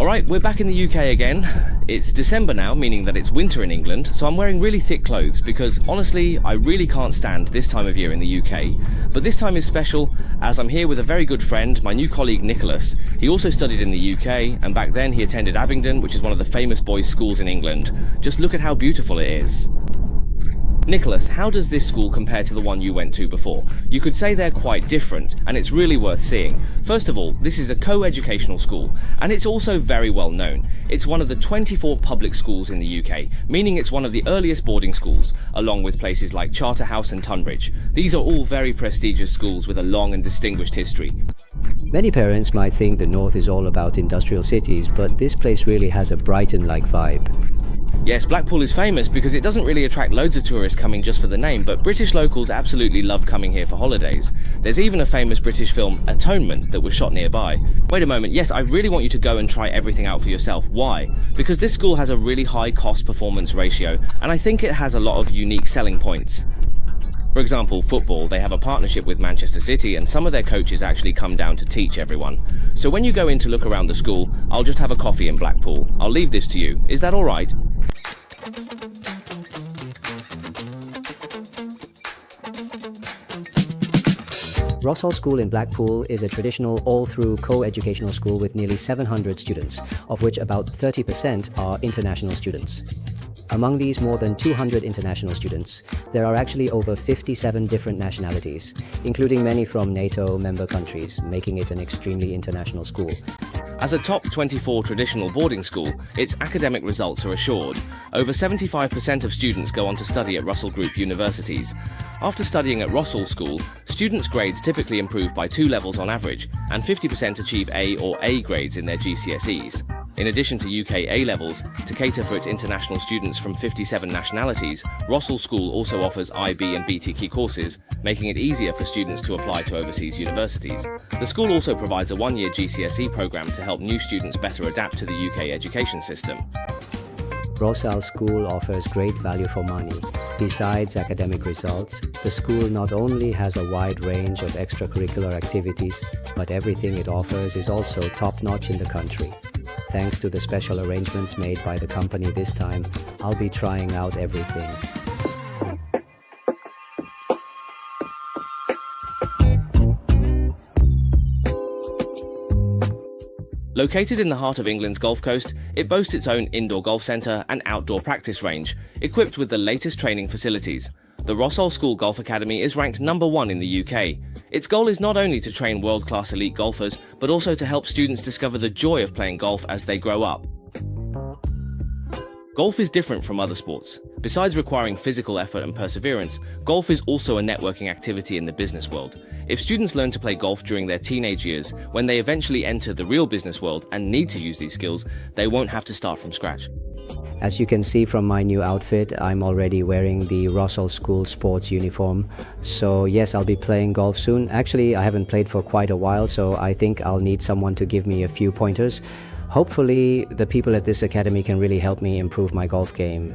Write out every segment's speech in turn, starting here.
Alright, we're back in the UK again. It's December now, meaning that it's winter in England, so I'm wearing really thick clothes because honestly, I really can't stand this time of year in the UK. But this time is special as I'm here with a very good friend, my new colleague Nicholas. He also studied in the UK, and back then he attended Abingdon, which is one of the famous boys' schools in England. Just look at how beautiful it is. Nicholas, how does this school compare to the one you went to before? You could say they're quite different, and it's really worth seeing. First of all, this is a co-educational school, and it's also very well known. It's one of the 24 public schools in the UK, meaning it's one of the earliest boarding schools, along with places like Charterhouse and Tunbridge. These are all very prestigious schools with a long and distinguished history. Many parents might think the North is all about industrial cities, but this place really has a Brighton-like vibe. Yes, Blackpool is famous because it doesn't really attract loads of tourists coming just for the name, but British locals absolutely love coming here for holidays. There's even a famous British film, Atonement, that was shot nearby. Wait a moment, yes, I really want you to go and try everything out for yourself. Why? Because this school has a really high cost-performance ratio, and I think it has a lot of unique selling points. For example, football, they have a partnership with Manchester City and some of their coaches actually come down to teach everyone. So when you go in to look around the school, I'll just have a coffee in Blackpool. I'll leave this to you. Is that alright? Rossall School in Blackpool is a traditional all-through co-educational school with nearly 700 students, of which about 30% are international students. Among these more than 200 international students, there are actually over 57 different nationalities, including many from NATO member countries, making it an extremely international school. As a top 24 traditional boarding school, its academic results are assured. Over 75% of students go on to study at Russell Group universities. After studying at Rossall School, students' grades typically improve by 2 levels on average, and 50% achieve A or A grades in their GCSEs. In addition to UK A-levels, to cater for its international students from 57 nationalities, Rossall School also offers IB and BTEC courses, making it easier for students to apply to overseas universities. The school also provides a 1-year GCSE programme to help new students better adapt to the UK education system. Rossall School offers great value for money. Besides academic results, the school not only has a wide range of extracurricular activities, but everything it offers is also top-notch in the country. Thanks to the special arrangements made by the company this time, I'll be trying out everything. Located in the heart of England's Gulf Coast, it boasts its own indoor golf centre and outdoor practice range, equipped with the latest training facilities. The Rossall School Golf Academy is ranked number 1 in the UK. Its goal is not only to train world-class elite golfers, but also to help students discover the joy of playing golf as they grow up. Golf is different from other sports. Besides requiring physical effort and perseverance, golf is also a networking activity in the business world. If students learn to play golf during their teenage years, when they eventually enter the real business world and need to use these skills, they won't have to start from scratch. As you can see from my new outfit, I'm already wearing the Rossall School sports uniform. So yes, I'll be playing golf soon. Actually, I haven't played for quite a while, so I think I'll need someone to give me a few pointers. Hopefully, the people at this academy can really help me improve my golf game.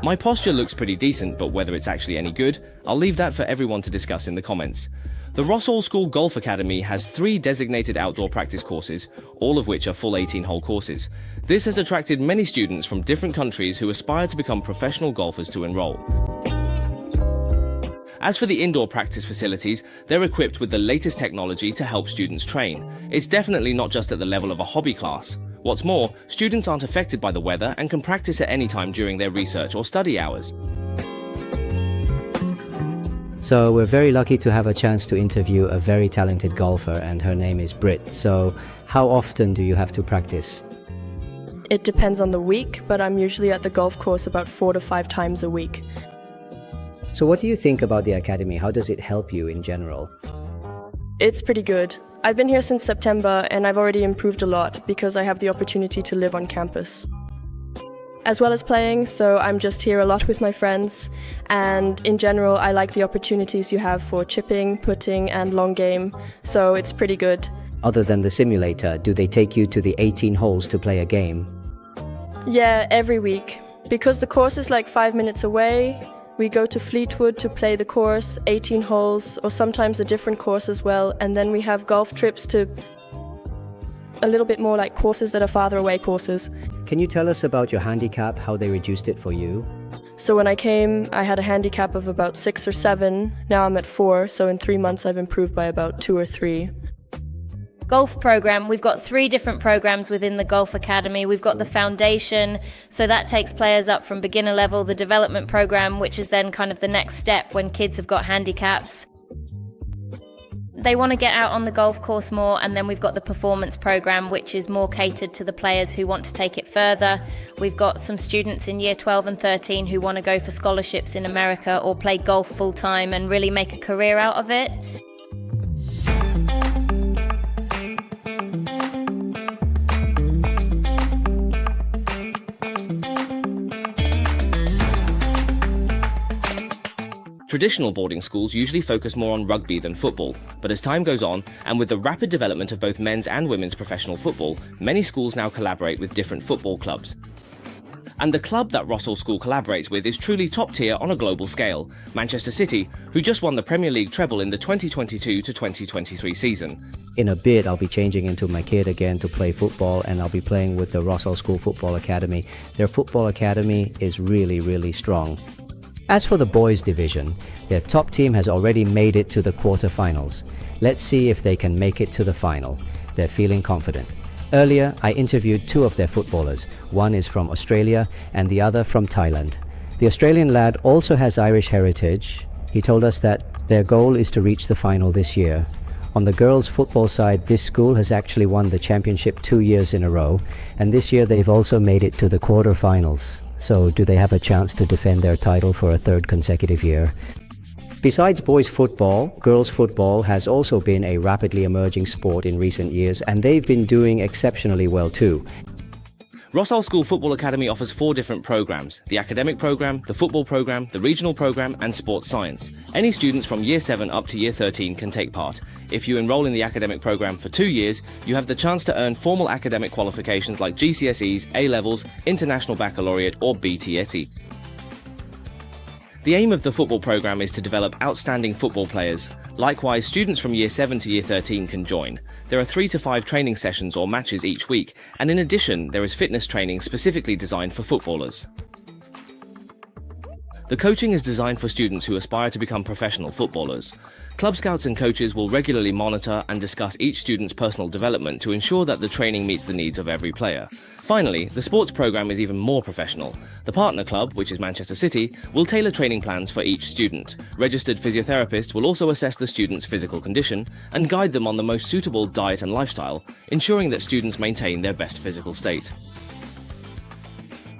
My posture looks pretty decent, but whether it's actually any good, I'll leave that for everyone to discuss in the comments. The Rossall School Golf Academy has 3 designated outdoor practice courses, all of which are full 18-hole courses. This has attracted many students from different countries who aspire to become professional golfers to enroll. As for the indoor practice facilities, they're equipped with the latest technology to help students train. It's definitely not just at the level of a hobby class. What's more, students aren't affected by the weather and can practice at any time during their research or study hours. So we're very lucky to have a chance to interview a very talented golfer, and her name is Brit. So how often do you have to practice? It depends on the week, but I'm usually at the golf course about 4 to 5 times a week. So what do you think about the academy? How does it help you in general? It's pretty good. I've been here since September and I've already improved a lot because I have the opportunity to live on campus. As well as playing, so I'm just here a lot with my friends, and in general I like the opportunities you have for chipping, putting and long game, so it's pretty good. Other than the simulator, do they take you to the 18 holes to play a game? Yeah, every week. Because the course is like 5 minutes away, We go to Fleetwood to play the course, 18 holes, or sometimes a different course as well. And then we have golf trips to a little bit more like courses that are farther away courses. Can you tell us about your handicap, how they reduced it for you? So when I came, I had a handicap of about 6 or 7. Now I'm at 4, so in 3 months I've improved by about 2 or 3. Golf program, we've got 3 different programs within the Golf Academy. We've got the foundation, so that takes players up from beginner level, the development program, which is then kind of the next step when kids have got handicaps. They want to get out on the golf course more, and then we've got the performance program, which is more catered to the players who want to take it further. We've got some students in year 12 and 13 who want to go for scholarships in America or play golf full time and really make a career out of it. Traditional boarding schools usually focus more on rugby than football, but as time goes on, and with the rapid development of both men's and women's professional football, many schools now collaborate with different football clubs. And the club that Rossall School collaborates with is truly top tier on a global scale, Manchester City, who just won the Premier League treble in the 2022 to 2023 season. In a bit, I'll be changing into my kit again to play football, and I'll be playing with the Rossall School Football Academy. Their football academy is really, really strong. As for the boys division, their top team has already made it to the quarterfinals. Let's see if they can make it to the final. They're feeling confident. Earlier, I interviewed 2 of their footballers. One is from Australia and the other from Thailand. The Australian lad also has Irish heritage. He told us that their goal is to reach the final this year. On the girls' football side, this school has actually won the championship 2 years in a row, and this year they've also made it to the quarterfinals. So do they have a chance to defend their title for a 3rd consecutive year? Besides boys football, girls football has also been a rapidly emerging sport in recent years, and they've been doing exceptionally well too. Rossall School Football Academy offers 4 different programs: the academic program, the football program, the regional program and sports science. Any students from year 7 up to year 13 can take part. If you enroll in the academic program for 2 years, you have the chance to earn formal academic qualifications like GCSEs, A-levels, International Baccalaureate or BTSE. The aim of the football program is to develop outstanding football players. Likewise, students from year 7 to year 13 can join. There are 3 to 5 training sessions or matches each week, and in addition, there is fitness training specifically designed for footballers. The coaching is designed for students who aspire to become professional footballers. Club scouts and coaches will regularly monitor and discuss each student's personal development to ensure that the training meets the needs of every player. Finally, the sports program is even more professional. The partner club, which is Manchester City, will tailor training plans for each student. Registered physiotherapists will also assess the student's physical condition and guide them on the most suitable diet and lifestyle, ensuring that students maintain their best physical state.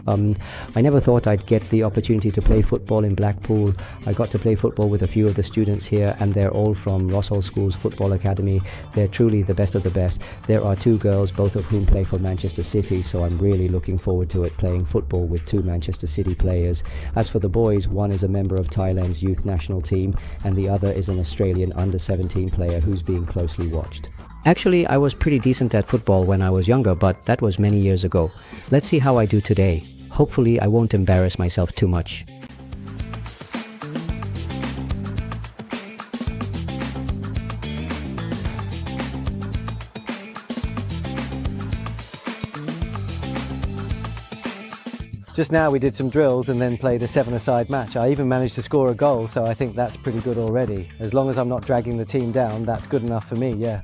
I never thought I'd get the opportunity to play football in Blackpool. I got to play football with a few of the students here, and they're all from Rossall School's Football Academy. They're truly the best of the best. There are 2 girls, both of whom play for Manchester City, so I'm really looking forward to it, playing football with 2 Manchester City players. As for the boys, one is a member of Thailand's youth national team, and the other is an Australian under-17 player who's being closely watched. Actually, I was pretty decent at football when I was younger, but that was many years ago. Let's see how I do today. Hopefully, I won't embarrass myself too much. Just now we did some drills and then played a 7-a-side match. I even managed to score a goal, so I think that's pretty good already. As long as I'm not dragging the team down, that's good enough for me, yeah.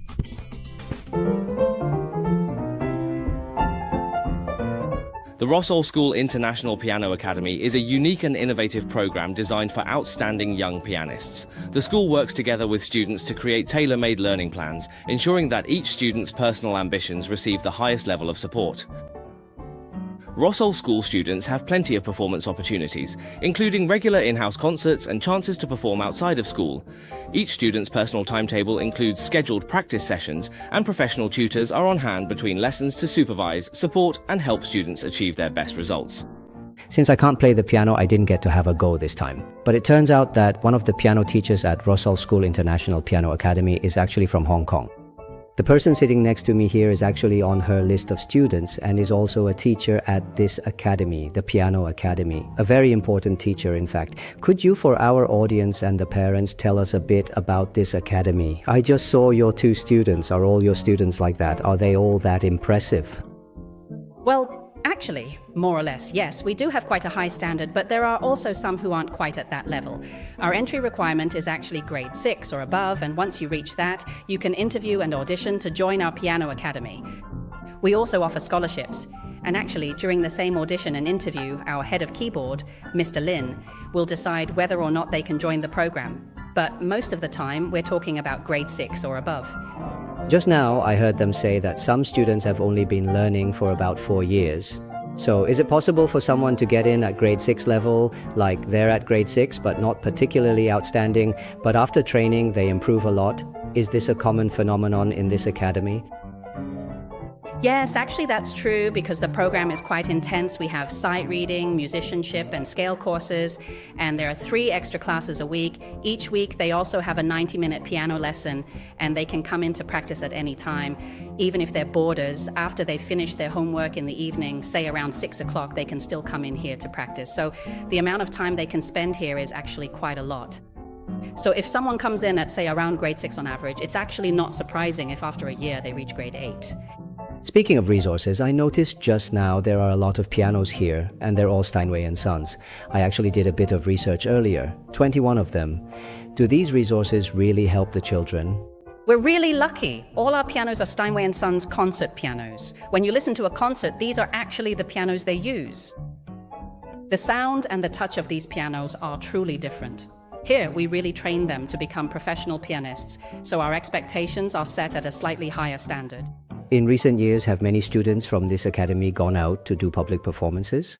The Rossall School International Piano Academy is a unique and innovative program designed for outstanding young pianists. The school works together with students to create tailor-made learning plans, ensuring that each student's personal ambitions receive the highest level of support. Rossall School students have plenty of performance opportunities, including regular in-house concerts and chances to perform outside of school. Each student's personal timetable includes scheduled practice sessions, and professional tutors are on hand between lessons to supervise, support and help students achieve their best results. Since I can't play the piano, I didn't get to have a go this time. But it turns out that one of the piano teachers at Rossall School International Piano Academy is actually from Hong Kong. The person sitting next to me here is actually on her list of students and is also a teacher at this academy, the Piano Academy. A very important teacher, in fact. Could you, for our audience and the parents, tell us a bit about this academy? I just saw your 2 students. Are all your students like that? Are they all that impressive? Well, actually, more or less, yes. We do have quite a high standard, but there are also some who aren't quite at that level. Our entry requirement is actually grade 6 or above, and once you reach that, you can interview and audition to join our piano academy. We also offer scholarships, and actually, during the same audition and interview, our head of keyboard, Mr. Lin, will decide whether or not they can join the program. But most of the time, we're talking about grade 6 or above. Just now, I heard them say that some students have only been learning for about 4 years. So is it possible for someone to get in at grade 6 level, like they're at grade 6 but not particularly outstanding, but after training they improve a lot? Is this a common phenomenon in this academy? Yes, actually that's true because the program is quite intense. We have sight reading, musicianship, and scale courses, and there are 3 extra classes a week. Each week they also have a 90-minute piano lesson, and they can come in to practice at any time. Even if they're boarders, after they finish their homework in the evening, say around 6 o'clock, they can still come in here to practice. So the amount of time they can spend here is actually quite a lot. So if someone comes in at, say, around grade 6 on average, it's actually not surprising if after a year they reach grade 8. Speaking of resources, I noticed just now there are a lot of pianos here, and they're all Steinway & Sons. I actually did a bit of research earlier, 21 of them. Do these resources really help the children? We're really lucky. All our pianos are Steinway & Sons concert pianos. When you listen to a concert, these are actually the pianos they use. The sound and the touch of these pianos are truly different. Here, we really train them to become professional pianists, so our expectations are set at a slightly higher standard. In recent years, have many students from this academy gone out to do public performances?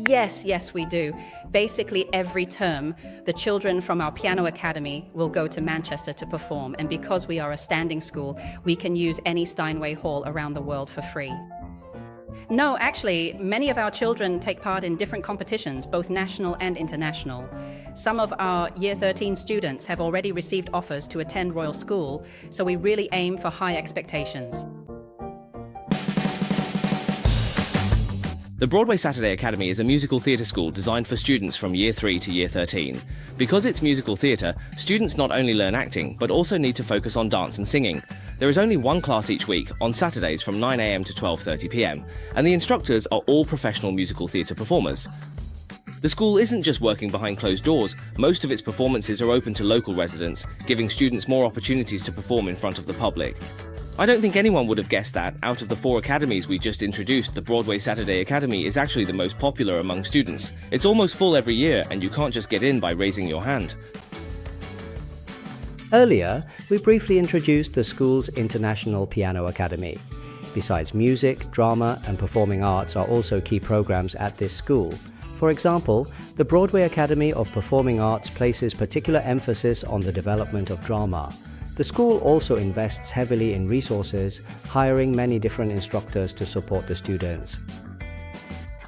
Yes, we do. Basically, every term, the children from our piano academy will go to Manchester to perform, and because we are a standing school, we can use any Steinway Hall around the world for free. No, actually, many of our children take part in different competitions, both national and international. Some of our Year 13 students have already received offers to attend Royal School, so we really aim for high expectations. The Broadway Saturday Academy is a musical theatre school designed for students from Year 3 to Year 13. Because it's musical theatre, students not only learn acting, but also need to focus on dance and singing. There is only one class each week, on Saturdays from 9 AM to 12:30 PM, and the instructors are all professional musical theatre performers. The school isn't just working behind closed doors, most of its performances are open to local residents, giving students more opportunities to perform in front of the public. I don't think anyone would have guessed that, out of the 4 academies we just introduced, the Broadway Saturday Academy is actually the most popular among students. It's almost full every year, and you can't just get in by raising your hand. Earlier, we briefly introduced the school's International Piano Academy. Besides music, drama, and performing arts are also key programs at this school. For example, the Broadway Academy of Performing Arts places particular emphasis on the development of drama. The school also invests heavily in resources, hiring many different instructors to support the students.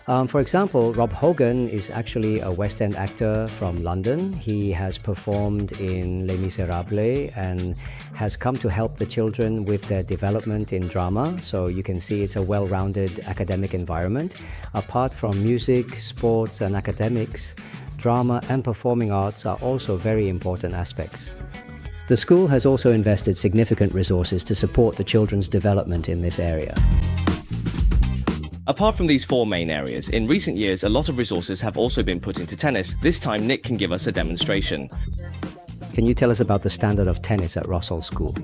For example, Rob Hogan is actually a West End actor from London. He has performed in Les Miserables and has come to help the children with their development in drama. So you can see it's a well-rounded academic environment. Apart from music, sports and academics, drama and performing arts are also very important aspects. The school has also invested significant resources to support the children's development in this area. Apart from these 4 main areas, in recent years a lot of resources have also been put into tennis. This time Nick can give us a demonstration. Can you tell us about the standard of tennis at Rossall School?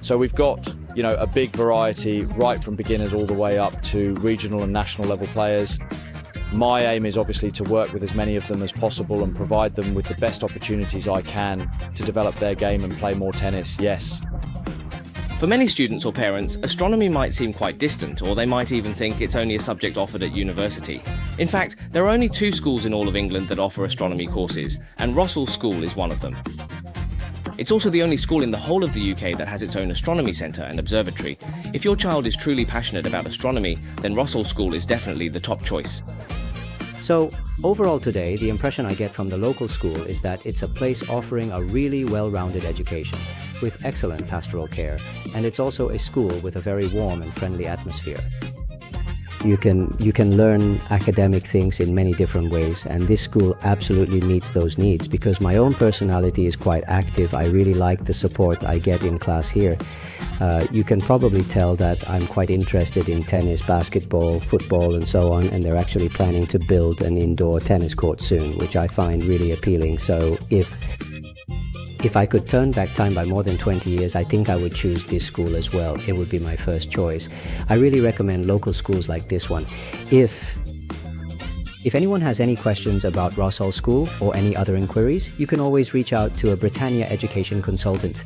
So we've got, a big variety right from beginners all the way up to regional and national level players. My aim is obviously to work with as many of them as possible and provide them with the best opportunities I can to develop their game and play more tennis, yes. For many students or parents, astronomy might seem quite distant, or they might even think it's only a subject offered at university. In fact, there are only 2 schools in all of England that offer astronomy courses, and Rossall School is one of them. It's also the only school in the whole of the UK that has its own astronomy centre and observatory. If your child is truly passionate about astronomy, then Rossall School is definitely the top choice. So, overall today, the impression I get from the local school is that it's a place offering a really well-rounded education with excellent pastoral care, and it's also a school with a very warm and friendly atmosphere. You can learn academic things in many different ways, and this school absolutely meets those needs because my own personality is quite active. I really like the support I get in class here. You can probably tell that I'm quite interested in tennis, basketball, football and so on, and they're actually planning to build an indoor tennis court soon, which I find really appealing. So if I could turn back time by more than 20 years, I think I would choose this school as well. It would be my first choice. I really recommend local schools like this one. If anyone has any questions about Rossall School or any other inquiries, you can always reach out to a Britannia education consultant.